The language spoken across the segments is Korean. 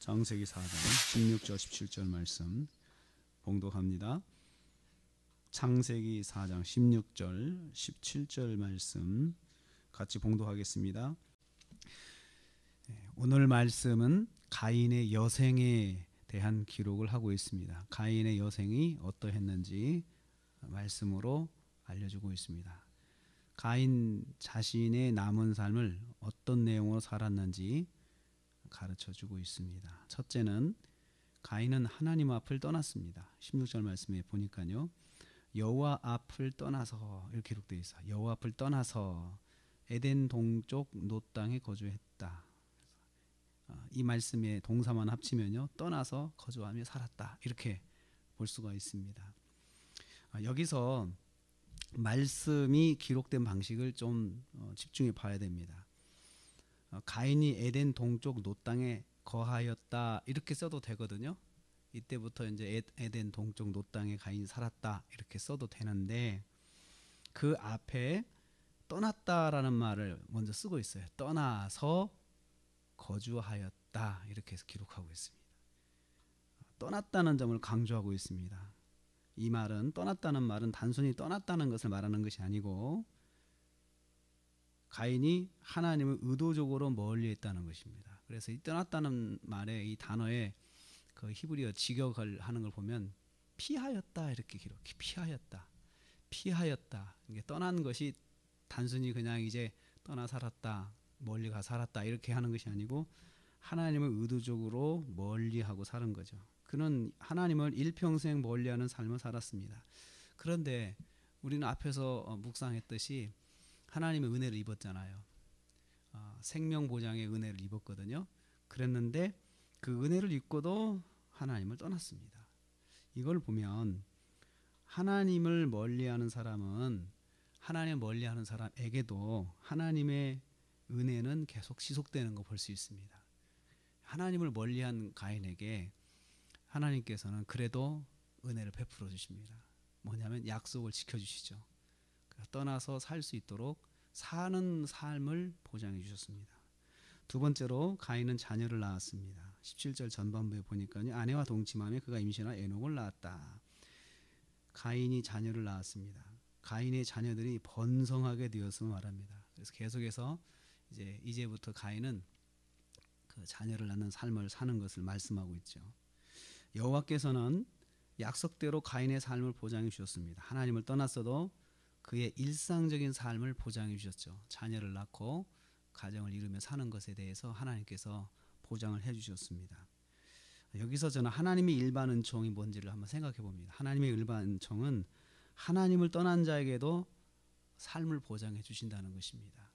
창세기 4장 16절 17절 말씀 봉독합니다. 창세기 4장 16절 17절 말씀 같이 봉독하겠습니다. 오늘 말씀은 가인의 여생에 대한 기록을 하고 있습니다. 가인의 여생이 어떠했는지 말씀으로 알려주고 있습니다. 가인 자신의 남은 삶을 어떤 내용으로 살았는지 가르쳐주고 있습니다. 첫째는 가인은 하나님 앞을 떠났습니다. 16절 말씀에 보니까요, 여호와 앞을 떠나서 이렇게 기록되어 있어요. 여호와 앞을 떠나서 에덴 동쪽 놋 땅에 거주했다. 이 말씀에 동사만 합치면요, 떠나서 거주하며 살았다, 이렇게 볼 수가 있습니다. 여기서 말씀이 기록된 방식을 좀 집중해 봐야 됩니다. 가인이 에덴 동쪽 놋 땅에 거하였다, 이렇게 써도 되거든요. 이때부터 이제 에덴 동쪽 놋 땅에 가인이 살았다, 이렇게 써도 되는데 그 앞에 떠났다라는 말을 먼저 쓰고 있어요. 떠나서 거주하였다, 이렇게 해서 기록하고 있습니다. 떠났다는 점을 강조하고 있습니다. 이 말은, 떠났다는 말은 단순히 떠났다는 것을 말하는 것이 아니고 가인이 하나님을 의도적으로 멀리했다는 것입니다. 그래서 이 떠났다는 말에, 이 단어에 그 히브리어 직역을 하는 걸 보면 피하였다, 이렇게 기록해. 피하였다. 이게 떠난 것이 단순히 그냥 이제 떠나 살았다, 멀리 가 살았다, 이렇게 하는 것이 아니고 하나님을 의도적으로 멀리하고 사는 거죠. 그는 하나님을 일평생 멀리하는 삶을 살았습니다. 그런데 우리는 앞에서 묵상했듯이 하나님의 은혜를 입었잖아요. 생명보장의 은혜를 입었거든요. 그랬는데 그 은혜를 입고도 하나님을 떠났습니다. 이걸 보면 하나님을 멀리하는 사람은 하나님을 멀리하는 사람에게도 하나님의 은혜는 계속 지속되는 거 볼 수 있습니다. 하나님을 멀리한 가인에게 하나님께서는 그래도 은혜를 베풀어 주십니다. 뭐냐면 약속을 지켜주시죠. 떠나서 살 수 있도록 사는 삶을 보장해 주셨습니다. 두 번째로 가인은 자녀를 낳았습니다. 17절 전반부에 보니까요, 아내와 동침하며 그가 임신하여 에녹을 낳았다. 가인이 자녀를 낳았습니다. 가인의 자녀들이 번성하게 되었음을 말합니다. 그래서 계속해서 이제부터 가인은 그 자녀를 낳는 삶을 사는 것을 말씀하고 있죠. 여호와께서는 약속대로 가인의 삶을 보장해 주셨습니다. 하나님을 떠났어도 그의 일상적인 삶을 보장해 주셨죠. 자녀를 낳고 가정을 이루며 사는 것에 대해서 하나님께서 보장을 해 주셨습니다. 여기서 저는 하나님의 일반 은총이 뭔지를 한번 생각해 봅니다. 하나님의 일반 은총은 하나님을 떠난 자에게도 삶을 보장해 주신다는 것입니다.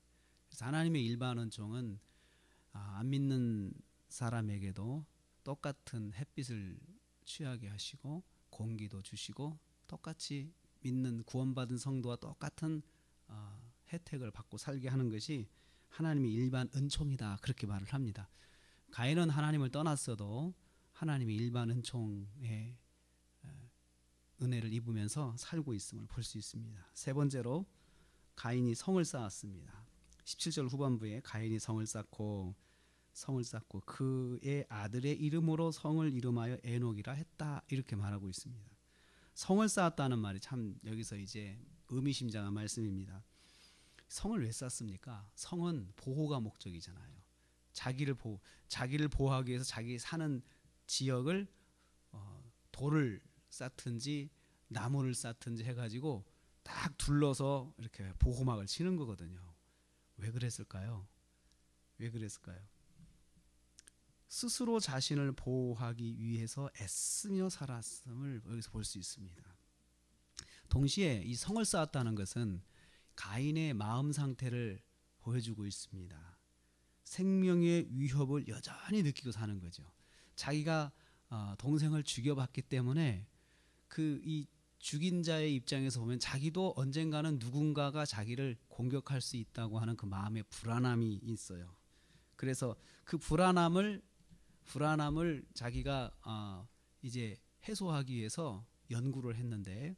그래서 하나님의 일반 은총은 안 믿는 사람에게도 똑같은 햇빛을 취하게 하시고 공기도 주시고 똑같이 믿는 구원받은 성도와 똑같은 혜택을 받고 살게 하는 것이 하나님의 일반 은총이다, 그렇게 말을 합니다. 가인은 하나님을 떠났어도 하나님의 일반 은총의 은혜를 입으면서 살고 있음을 볼 수 있습니다. 세 번째로 가인이 성을 쌓았습니다. 17절 후반부에 가인이 성을 쌓고 그의 아들의 이름으로 성을 이름하여 에녹이라 했다, 이렇게 말하고 있습니다. 성을 쌓았다는 말이 참 여기서 이제 의미심장한 말씀입니다. 성을 왜 쌓습니까? 성은 보호가 목적이잖아요. 자기를 보호하기 위해서 자기 사는 지역을 돌을 쌓든지 나무를 쌓든지 해가지고 딱 둘러서 이렇게 보호막을 치는 거거든요. 왜 그랬을까요? 스스로 자신을 보호하기 위해서 애쓰며 살았음을 여기서 볼 수 있습니다. 동시에 이 성을 쌓았다는 것은 가인의 마음 상태를 보여주고 있습니다. 생명의 위협을 여전히 느끼고 사는 거죠. 자기가 동생을 죽여봤기 때문에 이 죽인 자의 입장에서 보면 자기도 언젠가는 누군가가 자기를 공격할 수 있다고 하는 그 마음의 불안함이 있어요. 그래서 그 불안함을 자기가 이제 해소하기 위해서 연구를 했는데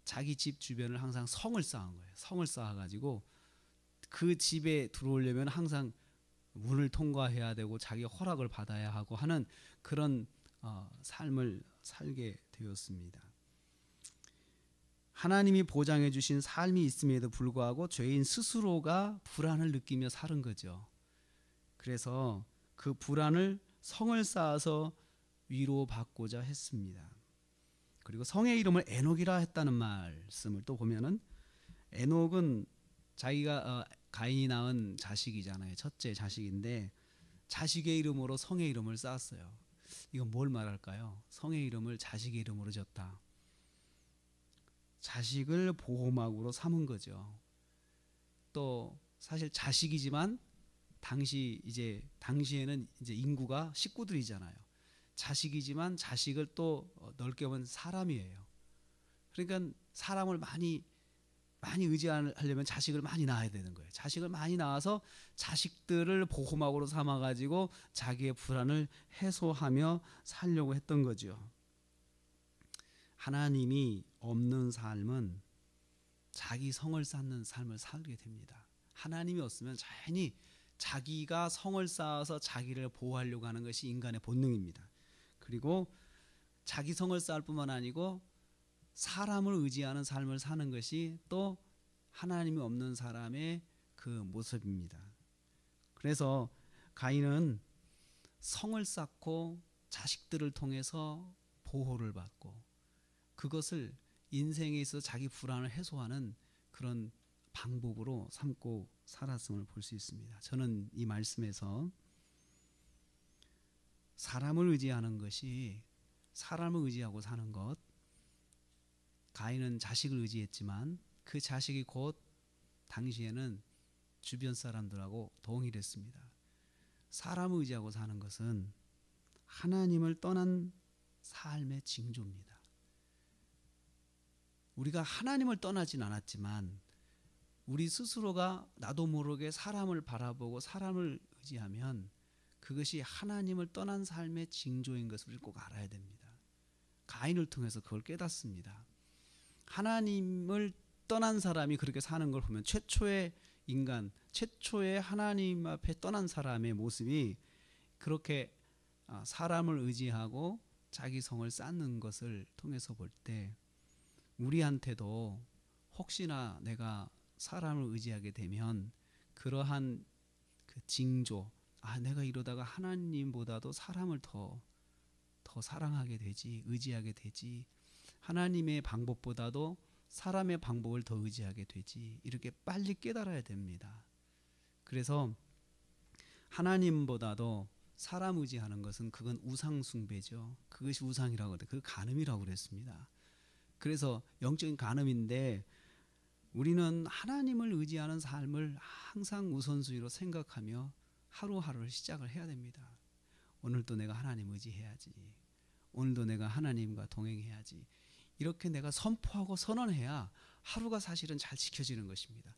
자기 집 주변을 항상 성을 쌓은 거예요. 성을 쌓아가지고 그 집에 들어오려면 항상 문을 통과해야 되고 자기 허락을 받아야 하고 하는 그런 삶을 살게 되었습니다. 하나님이 보장해 주신 삶이 있음에도 불구하고 죄인 스스로가 불안을 느끼며 사는 거죠. 그래서 그 불안을 성을 쌓아서 위로받고자 했습니다. 그리고 성의 이름을 에녹이라 했다는 말씀을 또 보면은, 에녹은 자기가 가인이 낳은 자식이잖아요. 첫째 자식인데 자식의 이름으로 성의 이름을 쌓았어요. 이건 뭘 말할까요? 성의 이름을 자식의 이름으로 졌다. 자식을 보호막으로 삼은 거죠. 또 사실 자식이지만 당시에는 이제 인구가 식구들이잖아요. 자식이지만 자식을 또 넓게 보면 사람이에요. 그러니까 사람을 많이 의지하려면 자식을 많이 낳아야 되는 거예요. 자식을 많이 낳아서 자식들을 보호막으로 삼아가지고 자기의 불안을 해소하며 살려고 했던 거죠. 하나님이 없는 삶은 자기 성을 쌓는 삶을 살게 됩니다. 하나님이 없으면 자연히 자기가 성을 쌓아서 자기를 보호하려고 하는 것이 인간의 본능입니다. 그리고 자기 성을 쌓을 뿐만 아니고 사람을 의지하는 삶을 사는 것이 또 하나님이 없는 사람의 그 모습입니다. 그래서 가인은 성을 쌓고 자식들을 통해서 보호를 받고 그것을 인생에 있어 자기 불안을 해소하는 그런 방법으로 삼고 살았음을 볼 수 있습니다. 저는 이 말씀에서 사람을 의지하는 것이, 사람을 의지하고 사는 것, 가인은 자식을 의지했지만 그 자식이 곧 당시에는 주변 사람들하고 동일했습니다. 사람을 의지하고 사는 것은 하나님을 떠난 삶의 징조입니다. 우리가 하나님을 떠나진 않았지만 우리 스스로가 나도 모르게 사람을 바라보고 사람을 의지하면 그것이 하나님을 떠난 삶의 징조인 것을 꼭 알아야 됩니다. 가인을 통해서 그걸 깨닫습니다. 하나님을 떠난 사람이 그렇게 사는 걸 보면 최초의 인간, 최초의 하나님 앞에 떠난 사람의 모습이 그렇게 사람을 의지하고 자기 성을 쌓는 것을 통해서 볼 때 우리한테도 혹시나 내가 사람을 의지하게 되면 그러한 그 징조, 내가 이러다가 하나님보다도 사람을 더 사랑하게 되지, 의지하게 되지, 하나님의 방법보다도 사람의 방법을 더 의지하게 되지, 이렇게 빨리 깨달아야 됩니다. 그래서 하나님보다도 사람 의지하는 것은 그건 우상 숭배죠. 그것이 우상이라고 하는데 그 간음이라고 그랬습니다. 그래서 영적인 간음인데 우리는 하나님을 의지하는 삶을 항상 우선순위로 생각하며 하루하루를 시작을 해야 됩니다. 오늘도 내가 하나님 의지해야지. 오늘도 내가 하나님과 동행해야지. 이렇게 내가 선포하고 선언해야 하루가 사실은 잘 지켜지는 것입니다.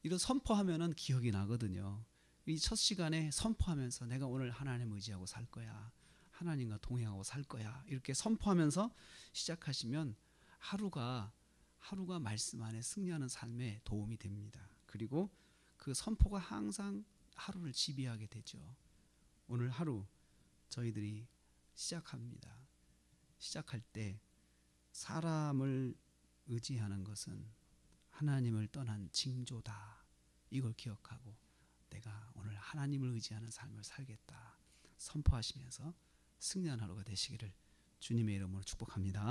이런 선포하면은 기억이 나거든요. 이 첫 시간에 선포하면서 내가 오늘 하나님 의지하고 살 거야. 하나님과 동행하고 살 거야. 이렇게 선포하면서 시작하시면 하루가 말씀 안에 승리하는 삶에 도움이 됩니다. 그리고 그 선포가 항상 하루를 지배하게 되죠. 오늘 하루 저희들이 시작합니다. 시작할 때 사람을 의지하는 것은 하나님을 떠난 징조다. 이걸 기억하고 내가 오늘 하나님을 의지하는 삶을 살겠다. 선포하시면서 승리한 하루가 되시기를 주님의 이름으로 축복합니다.